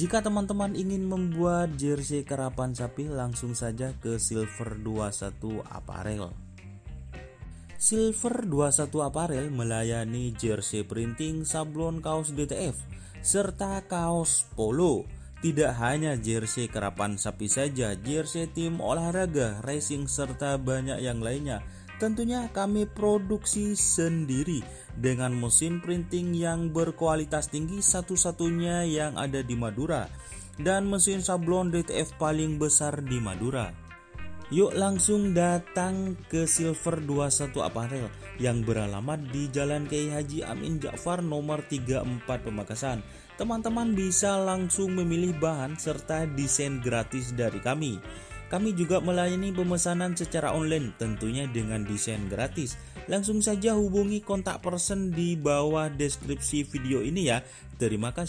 Jika teman-teman ingin membuat jersey karapan sapi, langsung saja ke Silver 21 Apparel. Silver 21 Apparel melayani jersey printing, sablon kaos DTF, serta kaos polo. Tidak hanya jersey karapan sapi saja, jersey tim olahraga, racing, serta banyak yang lainnya. Tentunya kami produksi sendiri dengan mesin printing yang berkualitas tinggi, satu-satunya yang ada di Madura, dan mesin sablon DTF paling besar di Madura. Yuk langsung datang ke Silver 21 Apparel yang beralamat di Jalan Kiai Haji Amin Ja'far nomor 34 Pamekasan. Teman-teman bisa langsung memilih bahan serta desain gratis dari kami. Kami juga melayani pemesanan secara online, tentunya dengan desain gratis. Langsung saja hubungi kontak person di bawah deskripsi video ini ya. Terima kasih.